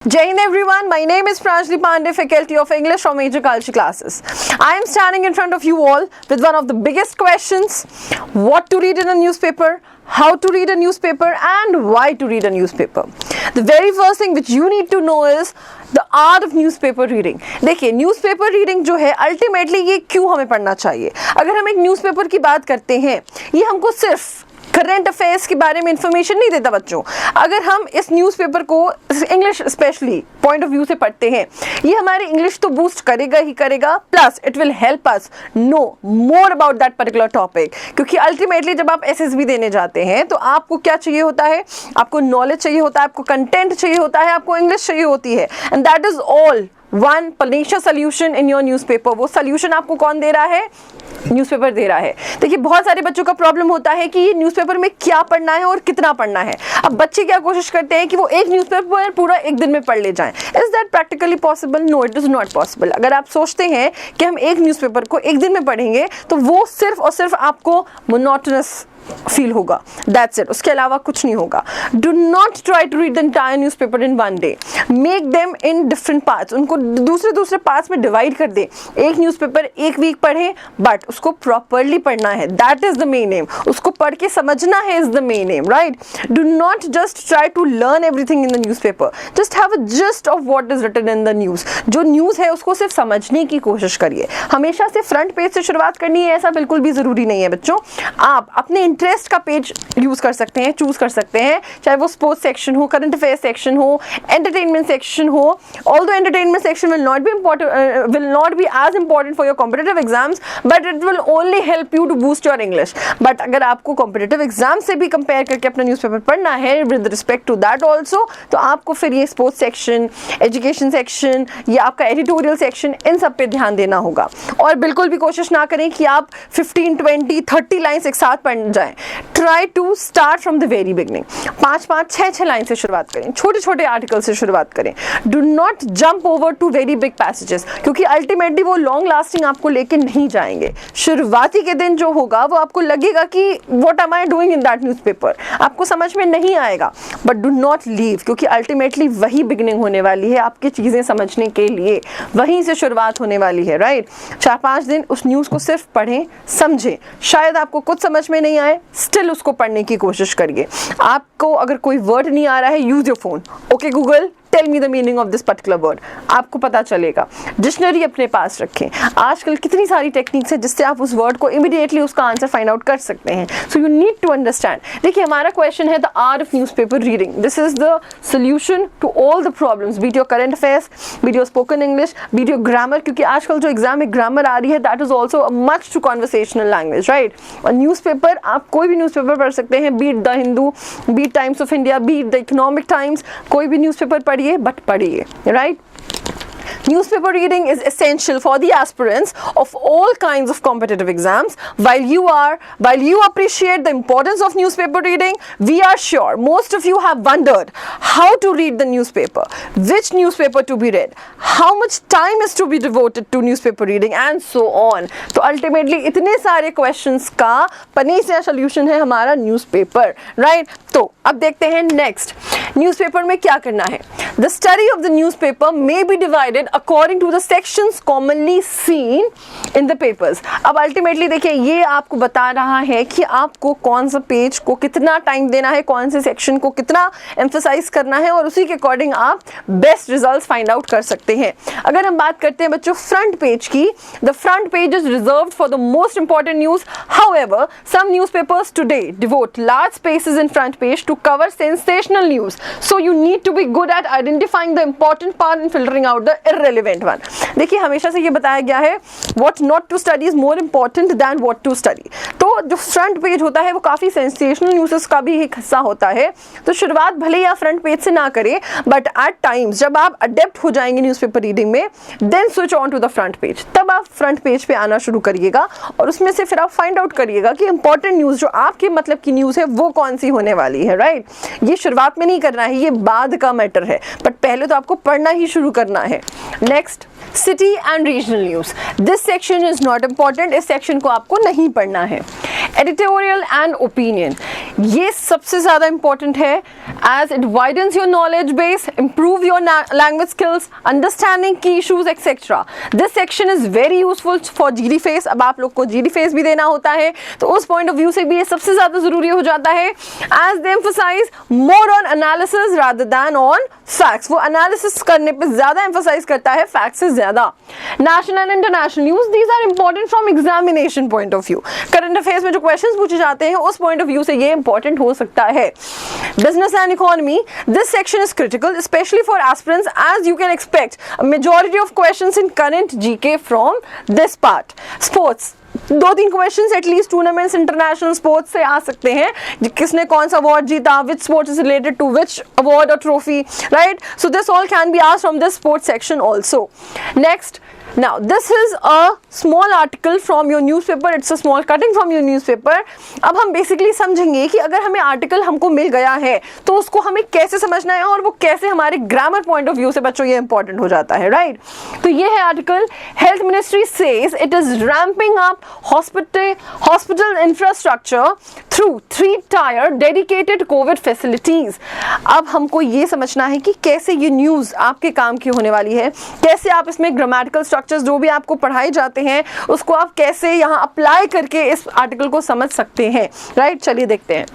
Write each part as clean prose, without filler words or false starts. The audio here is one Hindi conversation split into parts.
Jai Hind everyone, my name is Pranjali Pandey, faculty of English from Major Culture Classes. I am standing in front of you all with one of the biggest questions: what to read in a newspaper, how to read a newspaper, and why to read a newspaper. The very first thing which you need to know is the art of newspaper reading. देखिए, न्यूज़पेपर रीडिंग जो है अल्टीमेटली ये क्यों हमें पढ़ना चाहिए? अगर हम एक न्यूज़पेपर की बात करते हैं, ये हमको सिर्फ करंट अफेयर्स के बारे में इंफॉर्मेशन नहीं देता बच्चों। अगर हम इस न्यूज़पेपर को English specially point of view से पढ़ते हैं, ये हमारी इंग्लिश तो बूस्ट करेगा ही करेगा, plus it will help us know more about that particular topic. क्योंकि अल्टीमेटली जब आप एसएसबी देने जाते हैं तो आपको क्या चाहिए होता है? आपको नॉलेज चाहिए होता है, आपको कंटेंट चाहिए होता है, आपको इंग्लिश चाहिए होती है, and that is all one पनीशा सोल्यूशन इन योर न्यूज़पेपर। वो सोल्यूशन आपको कौन दे रहा है? न्यूज़पेपर दे रहा है। देखिए, बहुत सारे बच्चों का प्रॉब्लम होता है कि ये न्यूज़पेपर में क्या पढ़ना है और कितना पढ़ना है। अब बच्चे क्या कोशिश करते हैं कि वो एक न्यूज़पेपर पूरा एक दिन में पढ़ ले जाएं। Is that practically possible? No, it is not possible. अगर आप सोचते हैं कि हम एक न्यूज़पेपर को एक दिन में पढ़ेंगे तो वो सिर्फ और सिर्फ आपको मोनोटोनस फील होगा, दैट्स इट, उसके अलावा कुछ नहीं होगा। Do not try to read the entire newspaper in one day, make them in different parts, उनको दूसरे दूसरे पार्ट्स में डिवाइड कर दे। एक न्यूज़पेपर एक वीक पढ़े, बट उसको प्रॉपरली पढ़ना है, that is the main aim. उसको पढ़ के समझना है, is the main aim, right? Do not just try to learn everything in the newspaper, just have a gist of what is written in the news. जो न्यूज़ है उसको सिर्फ समझने की कोशिश करिए। हमेशा से फ्रंट पेज से शुरुआत करनी है ऐसा बिल्कुल भी जरूरी नहीं है बच्चों। आप अपने इंटरेस्ट का पेज यूज कर सकते हैं, चूज कर सकते हैं, चाहे वो स्पोर्ट्स सेक्शन हो, करंट अफेयर सेक्शन हो, एंटरटेनमेंट सेक्शन हो। Although entertainment section will not be as important for your competitive exams, but it will only help you to boost your English. But अगर आपको कॉम्पिटिटिव एग्जाम से भी कंपेयर करके अपना न्यूज़पेपर पढ़ना है with respect to that also, तो आपको फिर ये स्पोर्ट्स सेक्शन, एजुकेशन सेक्शन या आपका एडिटोरियल सेक्शन, इन सब पे ध्यान देना होगा। और बिल्कुल भी कोशिश ना करें कि आप 15, 20, 30 लाइन्स एक साथ पढ़ जाएं। Try to start from the very beginning. 5-5, 6-6 line से शुरुआत करें, छोटे छोटे आर्टिकल से शुरुआत करें। Do not jump over to very big passages, क्योंकि अल्टीमेटली वो लॉन्ग लास्टिंग आपको लेके नहीं जाएंगे। शुरुआती के दिन जो होगा वो आपको लगेगा कि what am I doing in that newspaper, आपको समझ में नहीं आएगा, बट डू नॉट लीव, क्योंकि अल्टीमेटली वही बिगनिंग होने वाली है आपकी चीज़ें समझने के लिए, वहीं से शुरुआत होने वाली है, राइट? 4-5 दिन उस न्यूज़ को सिर्फ पढ़ें, समझें। शायद आपको कुछ समझ में नहीं आए, स्टिल उसको पढ़ने की कोशिश करिए। आपको अगर कोई वर्ड नहीं आ रहा है, use your phone. Okay Google, tell me the meaning of this particular word, आपको पता चलेगा। डिक्शनरी अपने पास रखें। आजकल कितनी सारी टेक्निक्स है जिससे आप उस वर्ड को इमीडिएटली उसका आंसर फाइंड आउट कर सकते हैं। So you need to understand. देखिए, हमारा क्वेश्चन है the art of newspaper reading. This is the solution to all the problems, be it your current affairs, be it your spoken English, be it your grammar, क्योंकि आजकल जो एग्जाम में ग्रामर आ रही है that is also much too conversational language, right? और न्यूज़पेपर, आप कोई भी न्यूज़पेपर पढ़ सकते हैं, be it the Hindu, B it times of India, B it the economic times, कोई भी न्यूज़पेपर पढ़िए, बट पढ़िए, right? Newspaper reading is essential for the aspirants of all kinds of competitive exams. While you appreciate the importance of newspaper reading, we are sure most of you have wondered how to read the newspaper, which newspaper to be read, how much time is to be devoted to newspaper reading, and so on. तो ultimately इतने सारे questions का पनीसा solution है हमारा newspaper, right? तो अब देखते हैं next, newspaper में क्या करना है? The study of the newspaper may be divided according to the sections commonly seen in the papers. अब अल्टीमेटली देखिए, ये आपको बता रहा है कि आपको कौन सा पेज को कितना टाइम देना है, कौन से सेक्शन को कितना एम्फसाइज करना है, और उसी के अकॉर्डिंग आप बेस्ट रिजल्ट्स फाइंड आउट कर सकते हैं। अगर हम बात करते हैं बच्चों फ्रंट पेज की, the front page is reserved for the most important news. However, some newspapers today devote large spaces in front page to cover sensational news, so you need to be good at identifying the important part and filtering out the irrelevant one. देखिए, हमेशा से ये बताया गया है what not to study is more important than what to study. तो जो फ्रंट पेज होता है वो काफ़ी सेंसेशनल न्यूज़ का भी एक हिस्सा होता है। तो शुरुआत भले ही आप फ्रंट पेज से ना करें, बट एट टाइम्स जब आप अडेप्ट हो जाएंगे न्यूज़पेपर रीडिंग में, then switch on to the front page. तब आप फ्रंट पेज पे आना शुरू करिएगा और उसमें से फिर आप फाइंड आउट करिएगा कि इंपॉर्टेंट न्यूज़ जो आपके मतलब की न्यूज़ है वो कौन सी होने वाली है, राइट? ये शुरुआत में नहीं करना है, ये बाद का मैटर है, बट पहले तो आपको पढ़ना ही शुरू करना है। Next, city and regional news. This section is not important, इस सेक्शन को आपको नहीं पढ़ना है। एडिटोरियल एंड ओपिनियन, ये सबसे ज़्यादा इंपॉर्टेंट है as it widens your knowledge base, improve your language skills, understanding की issues etcetera. This section is very useful for GD face. अब आप लोग को जीडी फेस भी देना होता है तो उस पॉइंट ऑफ व्यू से भी ये सबसे ज़्यादा ज़रूरी हो जाता है as they emphasise more on analysis rather than on facts. वो एनालिसिस करने पे ज़्यादा एम्फसाइज करता है फैक्ट्स से ज़्यादा. National and international news, these are important from examination point of view. Current affairs में जो क्वेश्चंस पूछे जाते हैं उस पॉइंट ऑफ व्यू से ये इंपॉर्टेंट हो सकता है. Business and economy, this section is critical specially for aspirants as you can expect a majority of questions in current GK from this part. Sports, 2-3 questions at least tournaments international sports से आ सकते हैं. किसने कौन सा अवार्ड जीता, which sport is related to which award और trophy, right. So this all can be asked from this sports section also. Next, now this is a small article from your newspaper, it's a small cutting from your newspaper. अब हम बेसिकली समझेंगे कि अगर हमें आर्टिकल हमको मिल गया है तो उसको हमें कैसे समझना है और वो कैसे हमारे ग्रामर पॉइंट ऑफ व्यू से बच्चों ये इंपॉर्टेंट हो जाता है, राइट. तो ये है article, health ministry says it is ramping up hospital infrastructure through 3-tier dedicated Covid facilities. अब हमको ये समझना है कि कैसे ये न्यूज आपके काम की होने वाली है, कैसे आप इसमें ग्रामेटिकल स्ट्रक्चर्स जो भी आपको पढ़ाए जाते हैं उसको आप कैसे यहाँ अप्लाई करके इस आर्टिकल को समझ सकते हैं, राइट. चलिए देखते हैं.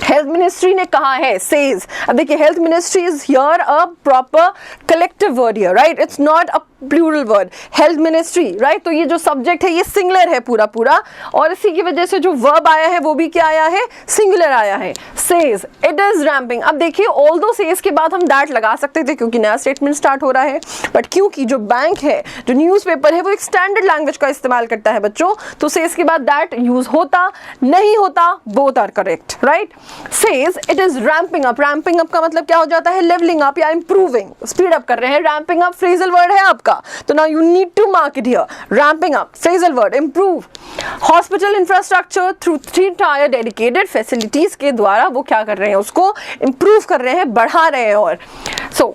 हेल्थ मिनिस्ट्री ने कहा है, सेज. अब देखिए, health ministry is here a proper collective word here, right. It's not a plural word. Health ministry, right. तो ये जो सब्जेक्ट है ये सिंगुलर है पूरा पूरा, और इसी की वजह से जो वर्ब आया है वो भी क्या आया है, सिंगुलर आया है. Says it is ramping. अब देखिए, ऑल्दो सेज के बाद हम दैट लगा सकते थे क्योंकि नया स्टेटमेंट स्टार्ट हो रहा है, बट क्योंकि जो बैंक है, जो न्यूज़पेपर है, वो एक स्टैंडर्ड लैंग्वेज का इस्तेमाल करता है बच्चों, तो सेज के बाद दैट यूज होता नहीं होता, both are correct, right. Says it is ramping up. Ramping up का मतलब क्या हो जाता है, लेवलिंग अप या इंप्रूविंग, स्पीड अप कर रहे हैं. रैम्पिंग अप फ्रेजल वर्ड है आपका, तो now you need to mark it here. Ramping up phrasal word, improve. Hospital infrastructure through 3-tier dedicated facilities के द्वारा वो क्या कर रहे हैं, उसको इंप्रूव कर रहे हैं, बढ़ा रहे हैं. और सो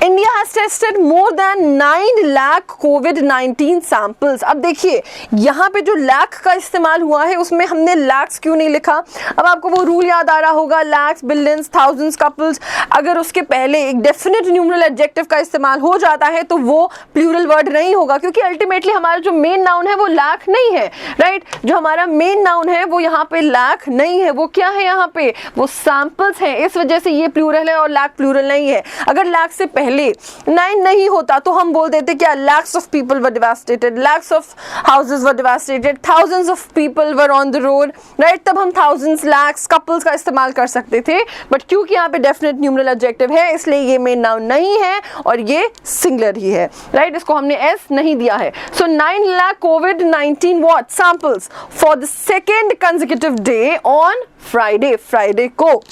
India has tested more than 9 lakh COVID-19 samples. अब देखिए, यहाँ पे जो लाख का इस्तेमाल हुआ है उसमें हमने लैक्स क्यों नहीं लिखा. अब आपको वो रूल याद आ रहा होगा, लैक्स, बिलियंस, थाउजेंड्स, कपल्स. अगर उसके पहले एक डेफिनेट न्यूमरल एडजेक्टिव का इस्तेमाल हो जाता है तो वो प्लूरल वर्ड नहीं होगा, क्योंकि अल्टीमेटली हमारा जो मेन नाउन है वो लाख नहीं है, राइट. जो हमारा मेन नाउन है वो यहाँ पे लाख नहीं है, वो क्या है यहाँ पे, वो सैंपल्स हैं. इस वजह से ये प्लूरल है और लाख प्लूरल नहीं है. अगर लाख से पहले 9 नहीं होता तो हम बोल देते क्या, lakhs of people were devastated, lakhs of houses were devastated, thousands of people were on the road, right. तब हम thousands, lakhs, couples का इस्तेमाल कर सकते थे, बट क्योंकि यहाँ पे डेफिनेट न्यूमरल एडजेक्टिव है इसलिए ये मेन नाउन नहीं है और ये सिंगुलर ही है, राइट. इसको हमने एस नहीं दिया है. सो 9 lakh COVID-19 what samples for the second consecutive day on Friday को.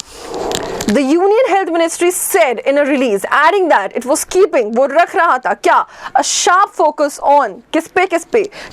The Union Health Ministry said in a release, adding that it was keeping, वो रख रहा था क्या, a sharp focus on किस पे,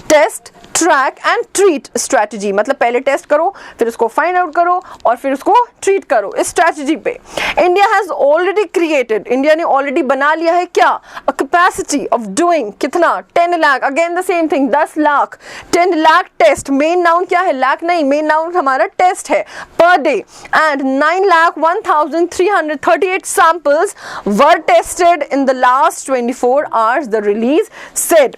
test, track and treat strategy. मतलब पहले टेस्ट करो, फिर उसको फाइंड आउट करो और फिर उसको ट्रीट करो, इस स्ट्रैटेजी पे. India has already created, India ने ऑलरेडी बना लिया है क्या, अ कैपेसिटी ऑफ डूइंग कितना, 10 lakh. Again the same thing, 10 lakh, 10 lakh test. Main noun क्या है, लाख नहीं, मेन नाउन हमारा टेस्ट है, per day. And 9,01,338 samples were tested in the last 24 hours, the release said.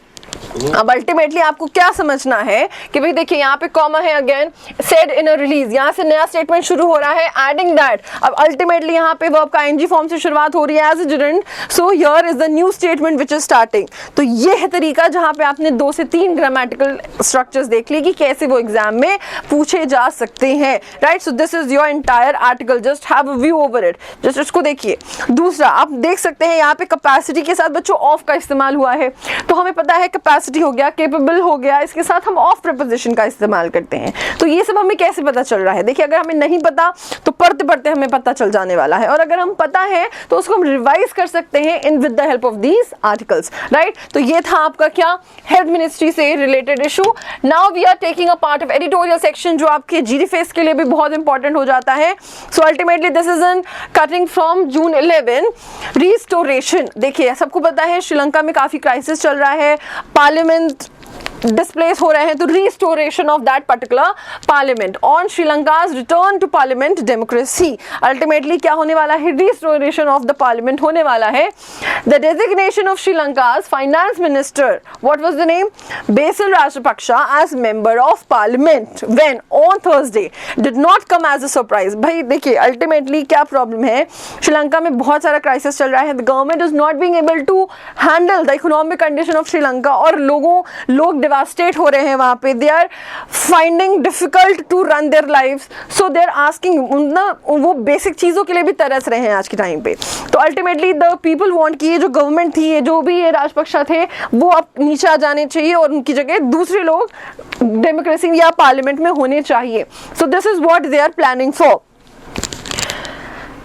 अब अल्टीमेटली आपको क्या समझना है कि भाई देखिए यहाँ पे कॉमा है, again said in a release, यहाँ से नया स्टेटमेंट शुरू हो रहा है, एडिंग दैट. अब अल्टीमेटली यहाँ पे वर्ब का एनजी फॉर्म से शुरुआत हो रही है as a didn't, so here is the new statement which is starting. तो ये है तरीका जहाँ पे आपने 2 से 3 ग्रामेटिकल स्ट्रक्चर्स देख लिए कि कैसे वो एग्जाम में पूछे जा सकते हैं, right. So this is your entire article, just have a view over it, just इसको देखिए. दूसरा आप देख सकते हैं यहाँ पे कैपेसिटी के साथ बच्चों ऑफ का इस्तेमाल हुआ है, तो हमें पता है कैपेसिटी हो गया, केपेबल हो गया, इसके साथ हम ऑफ प्रीपोजिशन का इस्तेमाल करते हैं. तो ये सब हमें कैसे पता चल रहा है, देखिए अगर हमें नहीं पता तो पढ़ते पढ़ते हमें पता चल जाने वाला है, और अगर हम पता है तो उसको हम रिवाइज कर सकते हैं in with the help of these articles, right. तो ये था आपका क्या, हेल्थ मिनिस्ट्री से related issue. Now we are taking a part of editorial section जो आपके जीडी फेस के लिए भी बहुत इंपॉर्टेंट हो जाता है. So ultimately this is an cutting from June 11. Restoration, देखिए सबको पता है श्रीलंका में काफी क्राइसिस चल रहा है, पार्लियामेंट डिस्प्लेस हो रहे हैं, तो restoration of that particular parliament on Sri Lanka's return to parliament democracy. Ultimately क्या होने वाला है, रिस्टोरेशन ऑफ द पार्लियामेंट होने वाला है। The designation of Sri Lanka's finance minister, what was the name, Basil Rajapaksa as member of parliament when on Thursday did not come as a surprise. भाई देखिए अल्टीमेटली क्या प्रॉब्लम है, श्रीलंका में बहुत सारा क्राइसिस चल रहा है, the government is not being able to handle the economic condition of Sri Lanka, और लोग डिवास्टेट हो रहे हैं वहां पे, they are finding difficult to run their lives, so they are asking, वो बेसिक चीजों के लिए भी तरस रहे हैं आज के टाइम पे। तो अल्टीमेटली द पीपल वांट कि ये जो गवर्नमेंट थी, ये जो भी ये राजपक्षा थे, वो अब नीचे आ जाने चाहिए और उनकी जगह दूसरे लोग डेमोक्रेसी या पार्लियामेंट में होने चाहिए। So this is what they are planning for.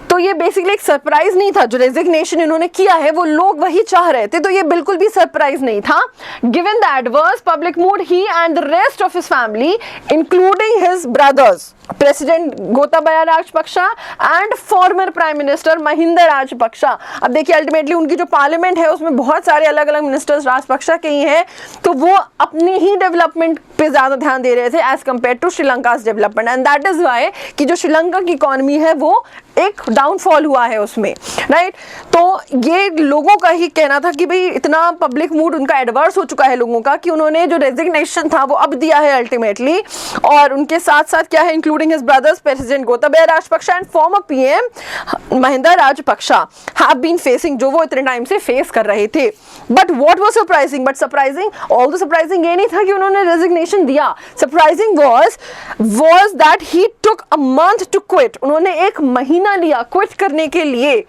तो ये बेसिकली एक सरप्राइज नहीं था, जो रेजिग्नेशन इन्होंने किया है वो लोग वही चाह रहे थे, तो ये बिल्कुल भी सरप्राइज नहीं था। Given the adverse public mood, he and the rest of his family including his brothers president Gotabaya Rajapaksa and former prime minister Mahinda Rajapaksa. अब देखिए अल्टीमेटली उनकी जो पार्लियामेंट है उसमें बहुत सारे अलग अलग मिनिस्टर्स राजपक्षा के ही हैं, तो वो अपनी ही डेवलपमेंट पे ज्यादा ध्यान दे रहे थे as compare to Sri Lanka development, and that is why कि जो श्रीलंका की इकोनॉमी है वो एक डाउनफॉल हुआ है उसमें, राइट। तो ये लोगों का ही कहना था कि भाई इतना पब्लिक मूड उनका एडवर्स हो चुका है लोगों का कि उन्होंने जो रेजिग्नेशन था वो अब दिया है अल्टीमेटली, और उनके साथ साथ क्या है, including his brothers president Gotabaya Rajapaksa and former PM Mahinda Rajapaksa have been facing, जो वो इतने टाइम से फेस कर रहे थे। But what was surprising, but surprising although surprising ये नहीं था कि उन्होंने रेजिग्नेशन दिया, surprising was that he took a month to quit, उन्होंने एक महीना लिया क्विट करने के लिए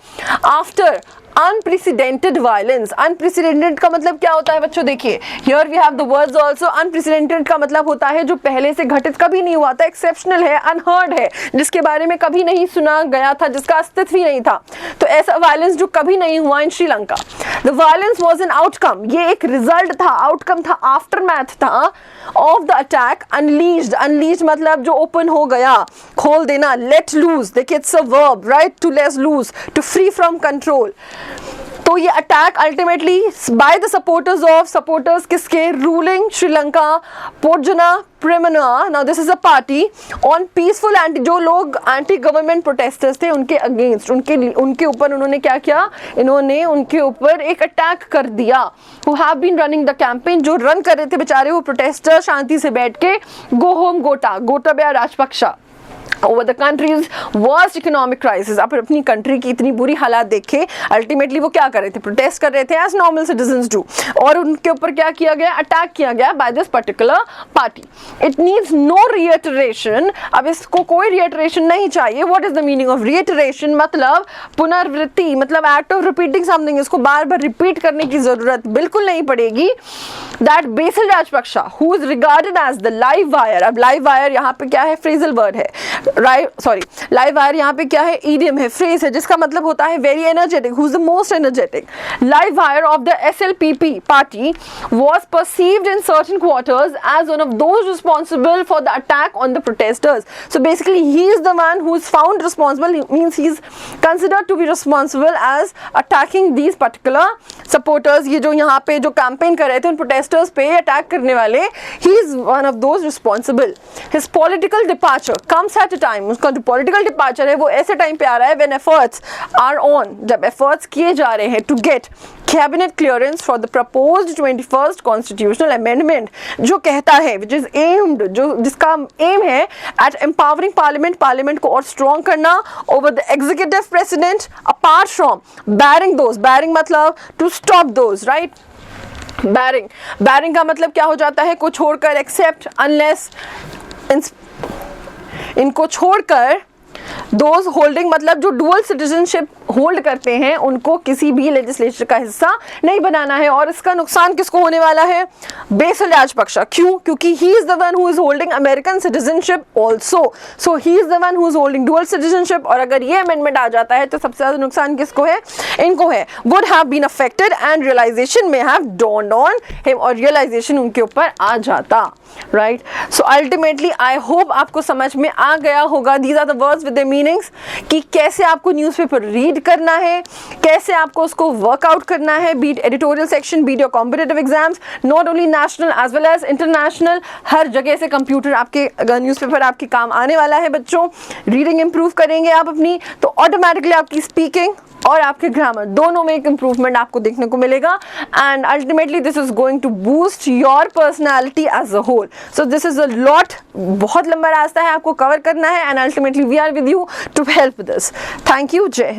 आफ्टर अनप्रेसिडेंटेड वायलेंस। अनप्रेसिडेंटेड का मतलब क्या होता है बच्चों, देखिए here we have the words also. Unprecedented का मतलब होता है जो पहले से घटित कभी नहीं हुआ था, एक्सेप्शनल है, अनहर्ड है, जिसके बारे में कभी नहीं सुना गया था, जिसका अस्तित्व ही नहीं था। तो ऐसा वायलेंस जो कभी नहीं हुआ in Sri Lanka. The violence was an outcome, ये एक रिजल्ट था, आउटकम था, आफ्टरमैथ था of the attack unleashed. Unleashed मतलब जो ओपन हो गया, खोल देना, लेट लूज, देखिए it's a verb, right, to let loose, to free from control. तो ये attack ultimately by the supporters of, supporters किसके, ruling Sri Lanka Podujana Peramuna, now this is a party on peaceful anti, जो लोग एंटी गवर्नमेंट प्रोटेस्टर्स थे उनके अगेंस्ट, उनके ऊपर उन्होंने क्या किया, इन्होंने उनके ऊपर एक अटैक कर दिया। Who have been running the campaign, जो रन कर रहे थे बेचारे वो प्रोटेस्टर शांति से बैठ के, go home Gotabaya Rajapaksa over the country's worst economic crisis। अब अपनी कंट्री की इतनी बुरी हालात देखे, अल्टीमेटली वो क्या कर रहे थे, प्रोटेस्ट कर रहे थे एज नॉर्मल सिटीजंस डू, और उनके ऊपर क्या किया गया, अटैक किया गया by this particular party. It needs no reiteration, अब इसको कोई रिएटरेशन नहीं चाहिए। What is the meaning of reiteration, मतलब पुनर्वृत्ति, मतलब एक्ट ऑफ रिपीटिंग समथिंग, इसको बार बार रिपीट करने की जरूरत बिल्कुल नहीं पड़ेगी। That Basil Rajapaksa who is regarded as the live wire, अब लाइव वायर यहाँ पे क्या है, फ्रेजल वर्ड है, लाइव वायर यहाँ पे क्या है, ईडियम है, फ्रेज है, जिसका मतलब होता है very energetic, who is the most energetic. Live wire of the SLPP party was perceived in certain quarters as one of those responsible for the attack on the protesters. So basically he is the one who is found responsible, means he is considered to be responsible as attacking these particular supporters। ये जो यहाँ पे जो कैंपेन कर रहे थे उन प्रोटेस्टर्स पे अटैक करने वाले, he is one of those responsible। His political departure comes at a time, उसका जो पॉलिटिकल डिपार्चर है वो ऐसे टाइम पे आ रहा है व्हेन एफर्ट्स आर ऑन, जब एफर्ट्स किए जा रहे हैं to get cabinet clearance for the proposed 21st constitutional amendment, जो कहता है विच इज एम्ड, जो जिसका एम है एट एम्पावरिंग पार्लियामेंट, पार्लियामेंट को और स्ट्रॉन्ग करना over the executive president apart from barring those, barring मतलब to stop those, right. Barring का मतलब क्या हो जाता है, को छोड़कर, एक्सेप्ट, अनलेस, इनको छोड़कर, दोज होल्डिंग मतलब जो डुअल सिटीजनशिप होल्ड करते हैं उनको किसी भी लेजिस्लेचर का हिस्सा नहीं बनाना है। और इसका नुकसान किसको होने वाला है, बेसिल राजपक्षा। क्यों, क्योंकि he is the one who is holding American citizenship also, so he is the one who is holding dual citizenship. और अगर ये अमेंडमेंट आ जाता है तो सबसे ज्यादा नुकसान किसको है, इनको है। Would have been affected and realisation में हैव डॉन्ड ऑन हिम, और रियलाइजेशन उनके ऊपर आ जाता, right. So ultimately I hope आपको समझ में आ गया होगा, these are the words with the meanings, कि कैसे आपको न्यूज़पेपर रीड रीड करना है, कैसे आपको उसको वर्कआउट करना है, beat editorial section, beat your competitive exams, not only national as well as international, हर जगह से कंप्यूटर आपके न्यूज़पेपर आपके काम आने वाला है बच्चों। रीडिंग इंप्रूव करेंगे आप अपनी तो ऑटोमेटिकली आपकी स्पीकिंग और आपके ग्रामर दोनों में एक इंप्रूवमेंट आपको देखने को मिलेगा and ultimately this is going to boost your personality as a whole. So this is a lot, बहुत लंबा रास्ता है आपको कवर करना है and ultimately we are with you to help this. Thank you, जय हिंद।